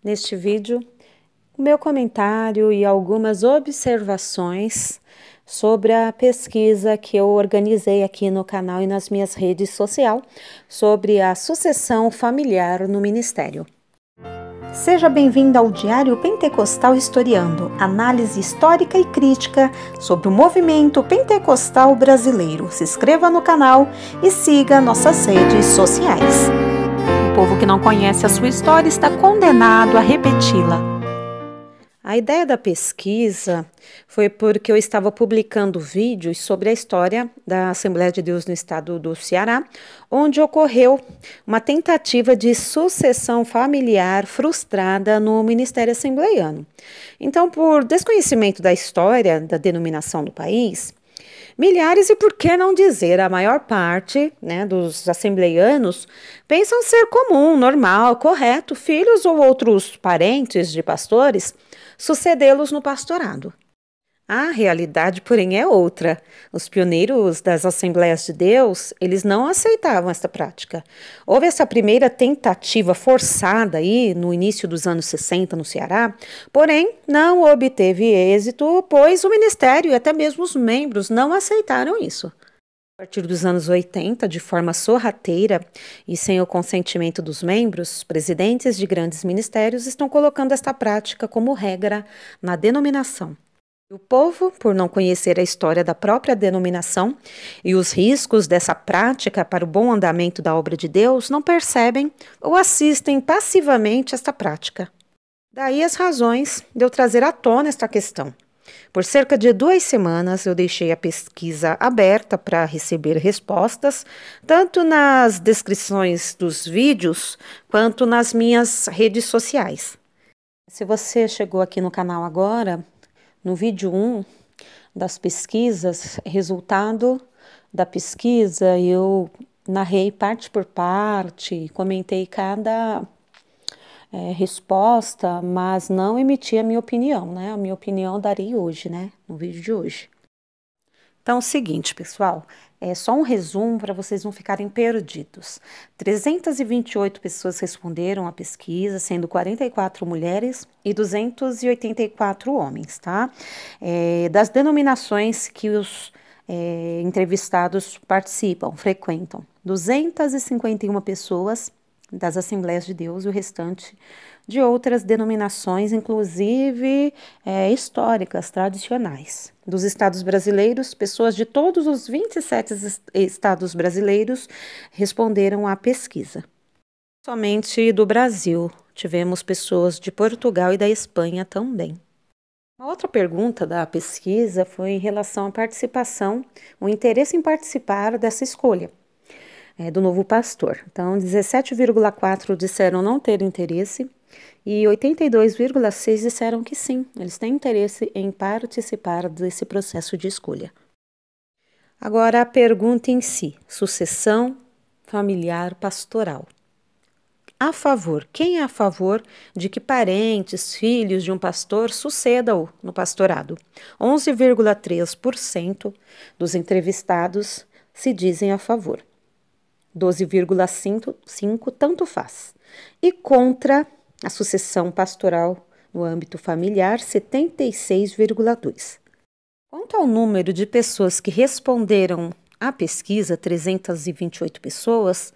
neste vídeo o meu comentário e algumas observações sobre a pesquisa que eu organizei aqui no canal e nas minhas redes sociais sobre a sucessão familiar no ministério. Seja bem-vindo ao Diário Pentecostal Historiando, análise histórica e crítica sobre o movimento pentecostal brasileiro. Se inscreva no canal e siga nossas redes sociais. O povo que não conhece a sua história está condenado a repeti-la. A ideia da pesquisa foi porque eu estava publicando vídeos sobre a história da Assembleia de Deus no estado do Ceará, onde ocorreu uma tentativa de sucessão familiar frustrada no Ministério Assembleiano. Então, por desconhecimento da história da denominação do país, milhares e, por que não dizer, a maior parte, dos assembleianos pensam ser comum, normal, correto, filhos ou outros parentes de pastores sucedê-los no pastorado. A realidade, porém, é outra. Os pioneiros das Assembleias de Deus, eles não aceitavam esta prática. Houve essa primeira tentativa forçada aí no início dos anos 60 no Ceará, porém não obteve êxito, pois o ministério e até mesmo os membros não aceitaram isso. A partir dos anos 80, de forma sorrateira e sem o consentimento dos membros, presidentes de grandes ministérios estão colocando esta prática como regra na denominação. O povo, por não conhecer a história da própria denominação e os riscos dessa prática para o bom andamento da obra de Deus, não percebem ou assistem passivamente a esta prática. Daí as razões de eu trazer à tona esta questão. Por cerca de 2 semanas, eu deixei a pesquisa aberta para receber respostas, tanto nas descrições dos vídeos, quanto nas minhas redes sociais. Se você chegou aqui no canal agora, no vídeo 1 das pesquisas, resultado da pesquisa, eu narrei parte por parte, comentei cada resposta, mas não emiti a minha opinião, A minha opinião darei hoje, no vídeo de hoje. Então, é o seguinte, pessoal, é só um resumo para vocês não ficarem perdidos. 328 pessoas responderam à pesquisa, sendo 44 mulheres e 284 homens, tá? Das denominações que os entrevistados participam, frequentam, 251 pessoas das Assembleias de Deus e o restante de outras denominações, inclusive históricas, tradicionais. Dos estados brasileiros, pessoas de todos os 27 estados brasileiros responderam à pesquisa. Somente do Brasil, tivemos pessoas de Portugal e da Espanha também. Uma outra pergunta da pesquisa foi em relação à participação, o interesse em participar dessa escolha. Do novo pastor. Então, 17,4% disseram não ter interesse e 82,6% disseram que sim, eles têm interesse em participar desse processo de escolha. Agora, a pergunta em si, sucessão familiar pastoral. A favor, quem é a favor de que parentes, filhos de um pastor sucedam no pastorado? 11,3% dos entrevistados se dizem a favor. 12,5% tanto faz. E contra a sucessão pastoral no âmbito familiar, 76,2%. Quanto ao número de pessoas que responderam à pesquisa, 328 pessoas,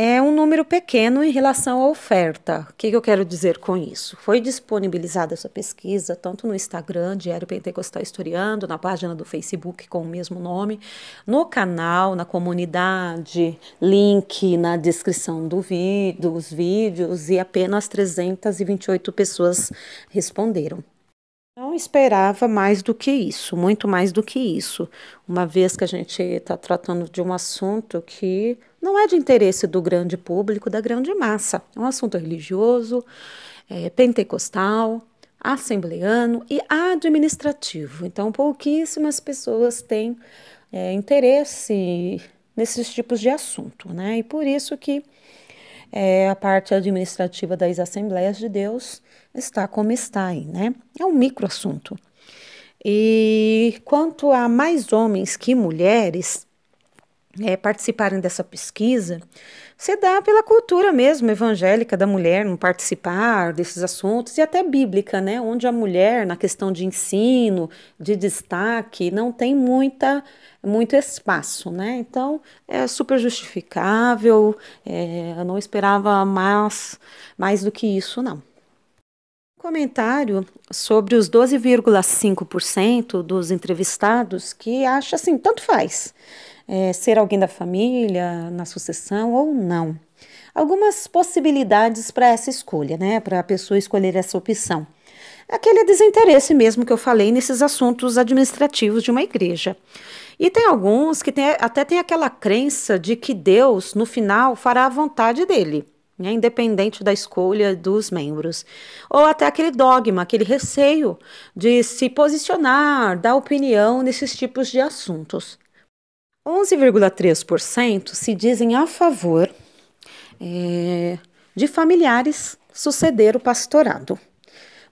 é um número pequeno em relação à oferta. O que eu quero dizer com isso? Foi disponibilizada essa pesquisa tanto no Instagram, Diário Pentecostal Historiando, na página do Facebook com o mesmo nome, no canal, na comunidade, link na descrição dos vídeos, e apenas 328 pessoas responderam. Não esperava mais do que isso, muito mais do que isso, uma vez que a gente está tratando de um assunto que não é de interesse do grande público, da grande massa. É um assunto religioso, pentecostal, assembleiano e administrativo. Então, pouquíssimas pessoas têm interesse nesses tipos de assunto, E por isso que a parte administrativa das Assembleias de Deus está como está aí, É um microassunto. E quanto a mais homens que mulheres, participarem dessa pesquisa, se dá pela cultura mesmo evangélica da mulher não participar desses assuntos e até bíblica, né? Onde a mulher, na questão de ensino, de destaque, não tem muito espaço, né? Então é super justificável, eu não esperava mais do que isso, não. Comentário sobre os 12,5% dos entrevistados que acha assim, tanto faz ser alguém da família, na sucessão ou não. Algumas possibilidades para essa escolha, né? Para a pessoa escolher essa opção. Aquele desinteresse mesmo que eu falei nesses assuntos administrativos de uma igreja. E tem alguns que até tem aquela crença de que Deus, no final, fará a vontade dele, né, independente da escolha dos membros. Ou até aquele dogma, aquele receio de se posicionar, dar opinião nesses tipos de assuntos. 11,3% se dizem a favor de familiares suceder o pastorado.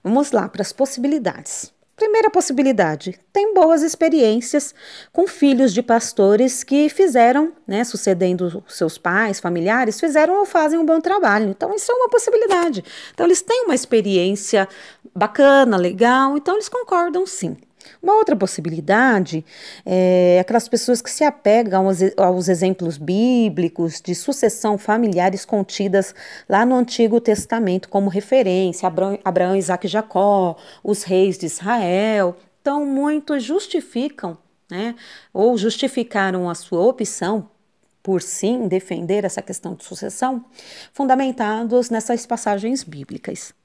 Vamos lá para as possibilidades. Primeira possibilidade, tem boas experiências com filhos de pastores que fizeram, né, sucedendo seus pais, familiares, fizeram ou fazem um bom trabalho. Então, isso é uma possibilidade. Então, eles têm uma experiência bacana, legal, então eles concordam sim. Uma outra possibilidade é aquelas pessoas que se apegam aos exemplos bíblicos de sucessão familiares contidas lá no Antigo Testamento como referência, Abraão, Isaac e Jacó, os reis de Israel. Então, muitos justificam, né, ou justificaram a sua opção por sim defender essa questão de sucessão, fundamentados nessas passagens bíblicas.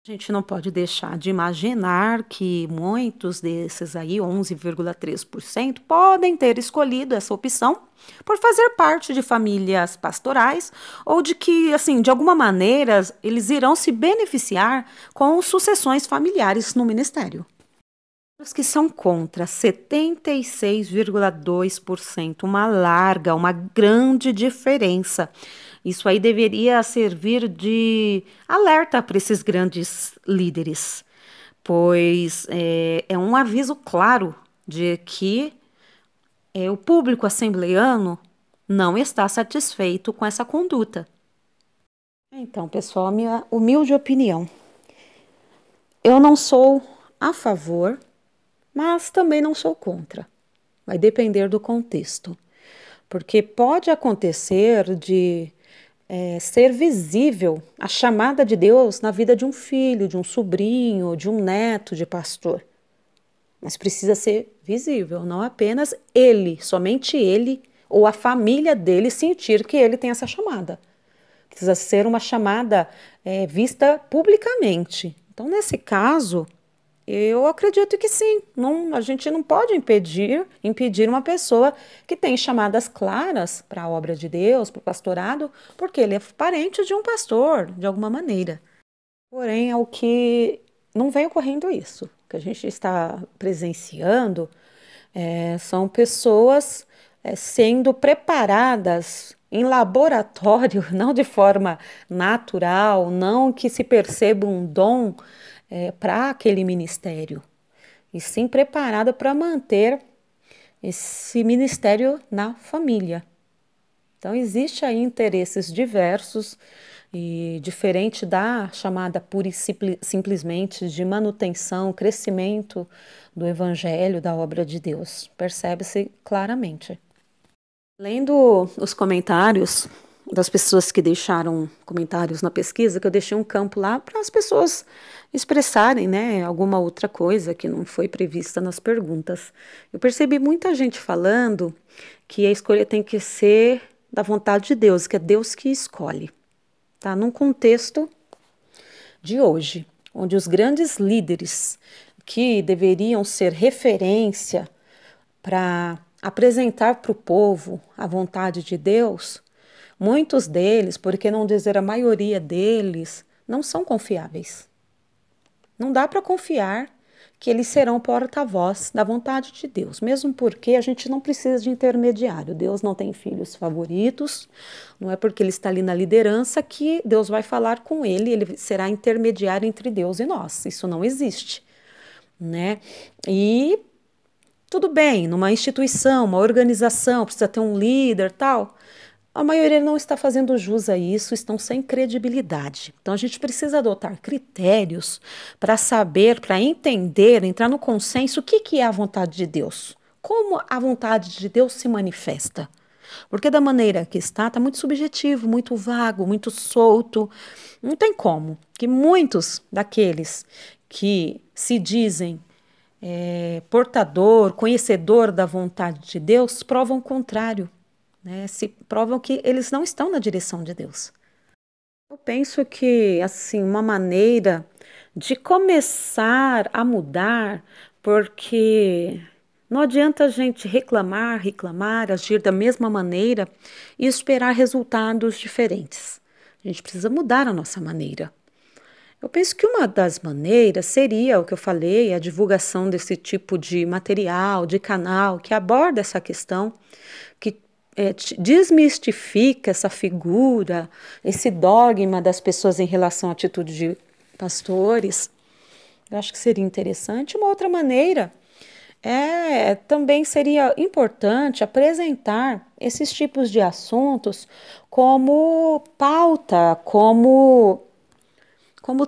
A gente não pode deixar de imaginar que muitos desses aí, 11,3%, podem ter escolhido essa opção por fazer parte de famílias pastorais ou de que, assim, de alguma maneira, eles irão se beneficiar com sucessões familiares no ministério. Os que são contra, 76,2%, uma grande diferença. Isso aí deveria servir de alerta para esses grandes líderes, pois é um aviso claro de que o público assembleano não está satisfeito com essa conduta. Então, pessoal, a minha humilde opinião. Eu não sou a favor, mas também não sou contra. Vai depender do contexto. Porque pode acontecer de ser visível a chamada de Deus na vida de um filho, de um sobrinho, de um neto de pastor. Mas precisa ser visível, não apenas ele, somente ele ou a família dele sentir que ele tem essa chamada. Precisa ser uma chamada vista publicamente. Então, nesse caso, eu acredito que sim. A gente não pode impedir uma pessoa que tem chamadas claras para a obra de Deus, para o pastorado, porque ele é parente de um pastor, de alguma maneira. Porém, é o que não vem ocorrendo isso. O que a gente está presenciando são pessoas sendo preparadas em laboratório, não de forma natural, não que se perceba um dom para aquele ministério, e sim preparada para manter esse ministério na família. Então, existe aí interesses diversos e diferente da chamada pura e simplesmente de manutenção, crescimento do evangelho, da obra de Deus. Percebe-se claramente. Lendo os comentários das pessoas que deixaram comentários na pesquisa, que eu deixei um campo lá para as pessoas expressarem, né, alguma outra coisa que não foi prevista nas perguntas. Eu percebi muita gente falando que a escolha tem que ser da vontade de Deus, que é Deus que escolhe. Tá? Num contexto de hoje, onde os grandes líderes que deveriam ser referência para apresentar para o povo a vontade de Deus, muitos deles, por que não dizer a maioria deles, não são confiáveis. Não dá para confiar que eles serão porta-voz da vontade de Deus, mesmo porque a gente não precisa de intermediário. Deus não tem filhos favoritos, não é porque ele está ali na liderança que Deus vai falar com ele, ele será intermediário entre Deus e nós. Isso não existe, né? E Tudo bem, numa instituição, uma organização, precisa ter um líder, tal. A maioria não está fazendo jus a isso, estão sem credibilidade. Então a gente precisa adotar critérios para saber, para entender, entrar no consenso o que é a vontade de Deus. Como a vontade de Deus se manifesta. Porque da maneira que está muito subjetivo, muito vago, muito solto. Não tem como. Que muitos daqueles que se dizem portador, conhecedor da vontade de Deus, provam o contrário, né? Se provam que eles não estão na direção de Deus. Eu penso que, assim, uma maneira de começar a mudar, porque não adianta a gente reclamar, agir da mesma maneira e esperar resultados diferentes. A gente precisa mudar a nossa maneira. Eu penso que uma das maneiras seria o que eu falei, a divulgação desse tipo de material, de canal que aborda essa questão, que desmistifica essa figura, esse dogma das pessoas em relação à atitude de pastores. Eu acho que seria interessante. Uma outra maneira também seria importante apresentar esses tipos de assuntos como pauta, como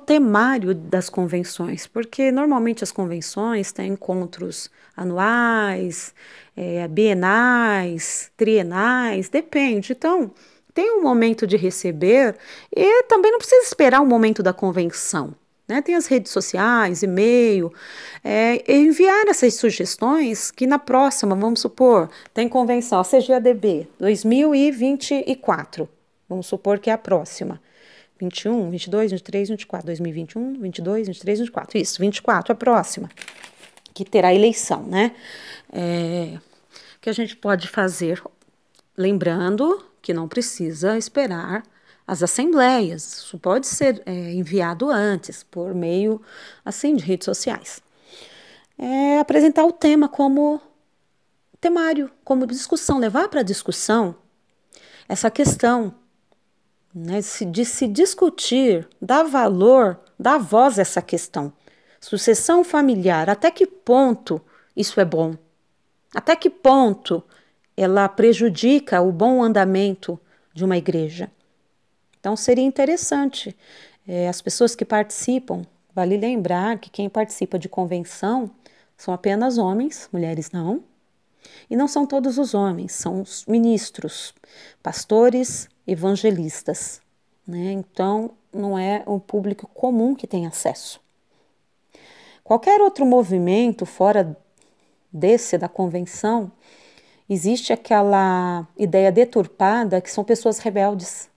temário das convenções, porque normalmente as convenções têm encontros anuais, bienais, trienais, depende. Então, tem um momento de receber e também não precisa esperar o momento da convenção. Né? Tem as redes sociais, e-mail, enviar essas sugestões que na próxima, vamos supor, tem convenção, a CGADB 2024, vamos supor que é a próxima. 21, 22, 23, 24, 2021, 22, 23, 24. Isso, 24, a próxima, que terá eleição, né? Que a gente pode fazer, lembrando que não precisa esperar as assembleias, isso pode ser enviado antes, por meio, assim, de redes sociais. Apresentar o tema como temário, como discussão, levar para discussão essa questão, né, de se discutir, dar valor, dar voz a essa questão. Sucessão familiar, até que ponto isso é bom? Até que ponto ela prejudica o bom andamento de uma igreja? Então seria interessante as pessoas que participam, vale lembrar que quem participa de convenção são apenas homens, mulheres não. E não são todos os homens, são os ministros, pastores, evangelistas, né? Então, não é o público comum que tem acesso. Qualquer outro movimento fora desse da convenção, existe aquela ideia deturpada que são pessoas rebeldes.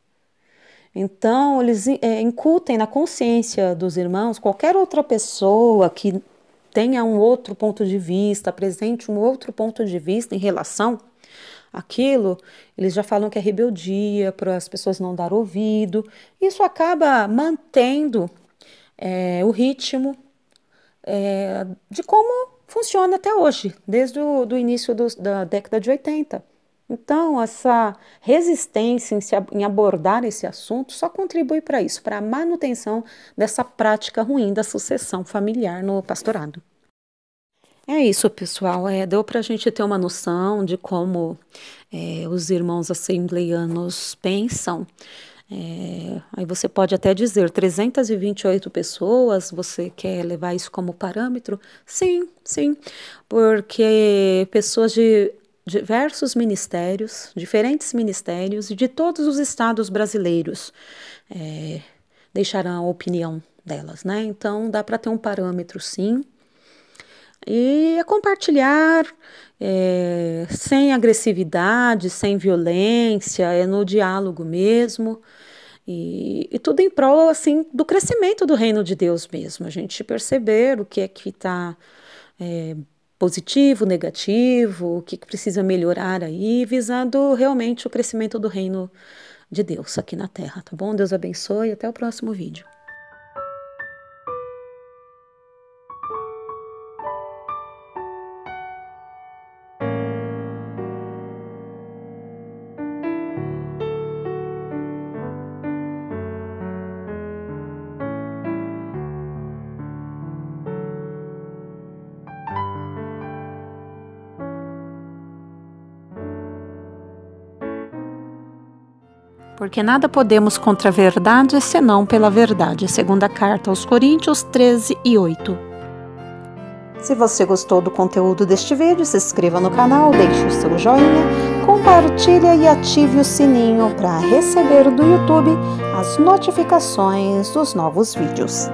Então, eles incutem na consciência dos irmãos qualquer outra pessoa que tenha um outro ponto de vista, apresente um outro ponto de vista em relação àquilo, eles já falam que é rebeldia, para as pessoas não dar ouvido. Isso acaba mantendo o ritmo de como funciona até hoje, desde o início da década de 80. Então, essa resistência em abordar esse assunto só contribui para isso, para a manutenção dessa prática ruim da sucessão familiar no pastorado. É isso, pessoal. Deu para a gente ter uma noção de como os irmãos assembleianos pensam. Aí você pode até dizer 328 pessoas, você quer levar isso como parâmetro? Sim, sim, porque pessoas de diversos ministérios, diferentes ministérios e de todos os estados brasileiros deixaram a opinião delas, né? Então dá para ter um parâmetro, sim. E é compartilhar sem agressividade, sem violência, no diálogo mesmo. E tudo em prol, assim, do crescimento do reino de Deus mesmo. A gente perceber o que é que está positivo, negativo, o que precisa melhorar aí, visando realmente o crescimento do reino de Deus aqui na Terra, tá bom? Deus abençoe e até o próximo vídeo. Porque nada podemos contra a verdade, senão pela verdade. Segunda carta aos Coríntios 13:8. Se você gostou do conteúdo deste vídeo, se inscreva no canal, deixe o seu joinha, compartilhe e ative o sininho para receber do YouTube as notificações dos novos vídeos.